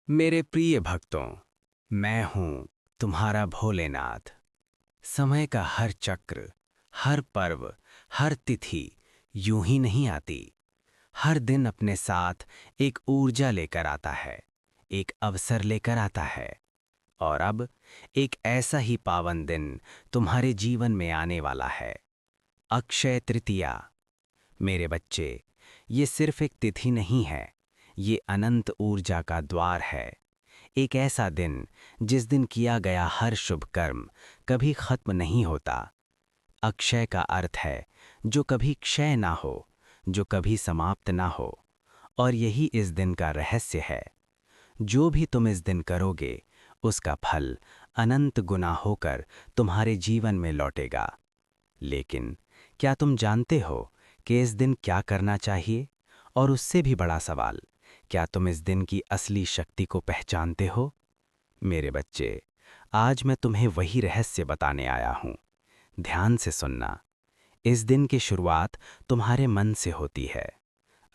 मेरे प्रिय भक्तों, मैं हूं तुम्हारा भोलेनाथ। समय का हर चक्र, हर पर्व, हर तिथि यूं ही नहीं आती। हर दिन अपने साथ एक ऊर्जा लेकर आता है, एक अवसर लेकर आता है। और अब एक ऐसा ही पावन दिन तुम्हारे जीवन में आने वाला है, अक्षय तृतीया। मेरे बच्चे, ये सिर्फ एक तिथि नहीं है, ये अनंत ऊर्जा का द्वार है। एक ऐसा दिन जिस दिन किया गया हर शुभ कर्म कभी खत्म नहीं होता। अक्षय का अर्थ है जो कभी क्षय ना हो, जो कभी समाप्त ना हो। और यही इस दिन का रहस्य है। जो भी तुम इस दिन करोगे, उसका फल अनंत गुना होकर तुम्हारे जीवन में लौटेगा। लेकिन क्या तुम जानते हो कि इस दिन क्या करना चाहिए? और उससे भी बड़ा सवाल, क्या तुम इस दिन की असली शक्ति को पहचानते हो? मेरे बच्चे, आज मैं तुम्हें वही रहस्य बताने आया हूं। ध्यान से सुनना। इस दिन की शुरुआत तुम्हारे मन से होती है।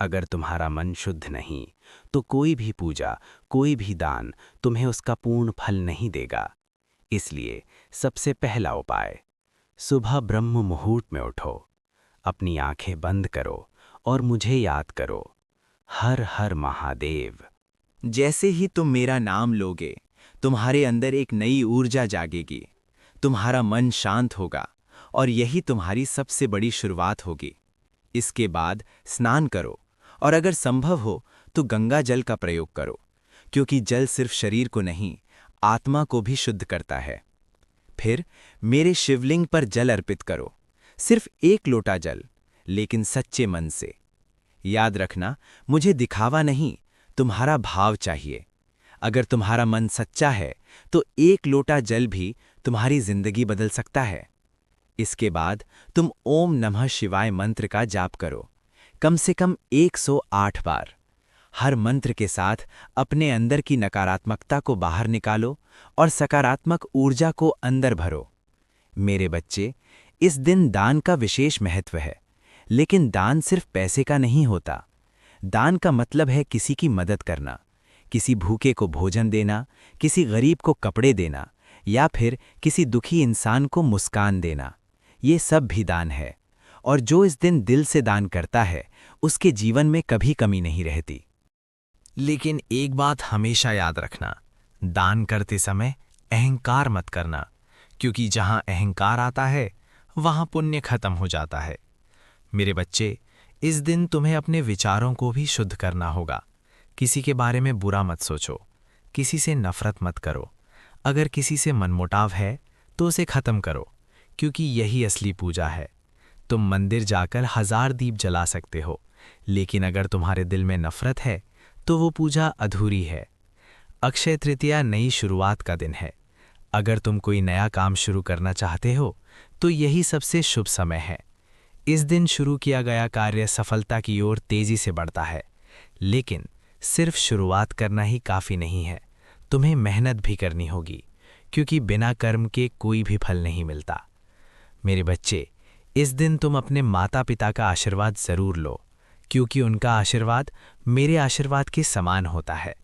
अगर तुम्हारा मन शुद्ध नहीं, तो कोई भी पूजा, कोई भी दान तुम्हें उसका पूर्ण फल नहीं देगा। इसलिए सबसे पहला उपाय, सुबह ब्रह्म मुहूर्त में उठो, अपनी आंखें बंद करो और मुझे याद करो, हर हर महादेव। जैसे ही तुम मेरा नाम लोगे, तुम्हारे अंदर एक नई ऊर्जा जागेगी। तुम्हारा मन शांत होगा और यही तुम्हारी सबसे बड़ी शुरुआत होगी। इसके बाद स्नान करो और अगर संभव हो तो गंगा जल का प्रयोग करो, क्योंकि जल सिर्फ शरीर को नहीं, आत्मा को भी शुद्ध करता है। फिर मेरे शिवलिंग पर जल अर्पित करो, सिर्फ एक लोटा जल, लेकिन सच्चे मन से। याद रखना, मुझे दिखावा नहीं, तुम्हारा भाव चाहिए। अगर तुम्हारा मन सच्चा है तो एक लोटा जल भी तुम्हारी जिंदगी बदल सकता है। इसके बाद तुम ओम नमः शिवाय मंत्र का जाप करो, कम से कम 108 बार। हर मंत्र के साथ अपने अंदर की नकारात्मकता को बाहर निकालो और सकारात्मक ऊर्जा को अंदर भरो। मेरे बच्चे, इस दिन दान का विशेष महत्व है, लेकिन दान सिर्फ पैसे का नहीं होता। दान का मतलब है किसी की मदद करना, किसी भूखे को भोजन देना, किसी गरीब को कपड़े देना, या फिर किसी दुखी इंसान को मुस्कान देना। ये सब भी दान है। और जो इस दिन दिल से दान करता है, उसके जीवन में कभी कमी नहीं रहती। लेकिन एक बात हमेशा याद रखना, दान करते समय अहंकार मत करना, क्योंकि जहां अहंकार आता है वहां पुण्य खत्म हो जाता है। मेरे बच्चे, इस दिन तुम्हें अपने विचारों को भी शुद्ध करना होगा। किसी के बारे में बुरा मत सोचो, किसी से नफरत मत करो। अगर किसी से मनमुटाव है तो उसे खत्म करो, क्योंकि यही असली पूजा है। तुम मंदिर जाकर 1000 दीप जला सकते हो, लेकिन अगर तुम्हारे दिल में नफरत है तो वो पूजा अधूरी है। अक्षय तृतीया नई शुरुआत का दिन है। अगर तुम कोई नया काम शुरू करना चाहते हो तो यही सबसे शुभ समय है। इस दिन शुरू किया गया कार्य सफलता की ओर तेजी से बढ़ता है। लेकिन सिर्फ शुरुआत करना ही काफ़ी नहीं है, तुम्हें मेहनत भी करनी होगी, क्योंकि बिना कर्म के कोई भी फल नहीं मिलता। मेरे बच्चे, इस दिन तुम अपने माता पिता का आशीर्वाद ज़रूर लो, क्योंकि उनका आशीर्वाद मेरे आशीर्वाद के समान होता है।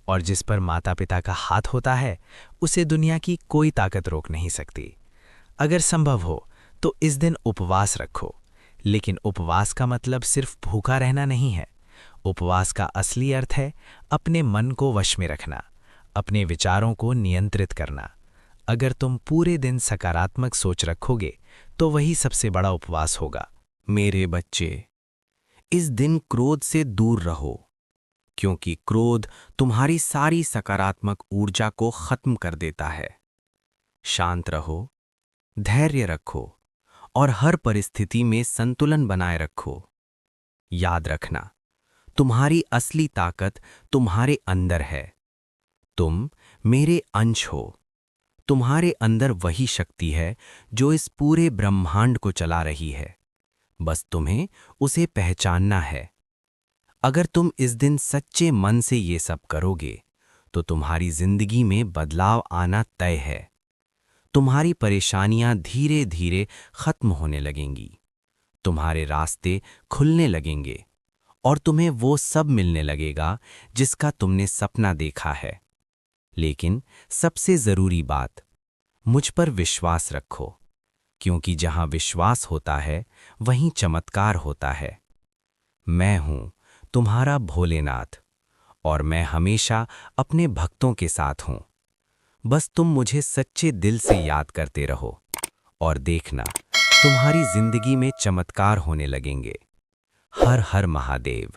और जिस पर माता पिता का हाथ होता है, उसे दुनिया की कोई ताकत रोक नहीं सकती। अगर संभव हो तो इस दिन उपवास रखो, लेकिन उपवास का मतलब सिर्फ भूखा रहना नहीं है। उपवास का असली अर्थ है अपने मन को वश में रखना, अपने विचारों को नियंत्रित करना। अगर तुम पूरे दिन सकारात्मक सोच रखोगे तो वही सबसे बड़ा उपवास होगा। मेरे बच्चे, इस दिन क्रोध से दूर रहो, क्योंकि क्रोध तुम्हारी सारी सकारात्मक ऊर्जा को खत्म कर देता है। शांत रहो, धैर्य रखो और हर परिस्थिति में संतुलन बनाए रखो। याद रखना, तुम्हारी असली ताकत तुम्हारे अंदर है। तुम मेरे अंश हो। तुम्हारे अंदर वही शक्ति है जो इस पूरे ब्रह्मांड को चला रही है। बस तुम्हें उसे पहचानना है। अगर तुम इस दिन सच्चे मन से ये सब करोगे, तो तुम्हारी जिंदगी में बदलाव आना तय है। तुम्हारी परेशानियां धीरे धीरे खत्म होने लगेंगी, तुम्हारे रास्ते खुलने लगेंगे और तुम्हें वो सब मिलने लगेगा जिसका तुमने सपना देखा है। लेकिन सबसे जरूरी बात, मुझ पर विश्वास रखो, क्योंकि जहां विश्वास होता है वहीं चमत्कार होता है। मैं हूं तुम्हारा भोलेनाथ, और मैं हमेशा अपने भक्तों के साथ हूं। बस तुम मुझे सच्चे दिल से याद करते रहो, और देखना तुम्हारी जिंदगी में चमत्कार होने लगेंगे। हर हर महादेव।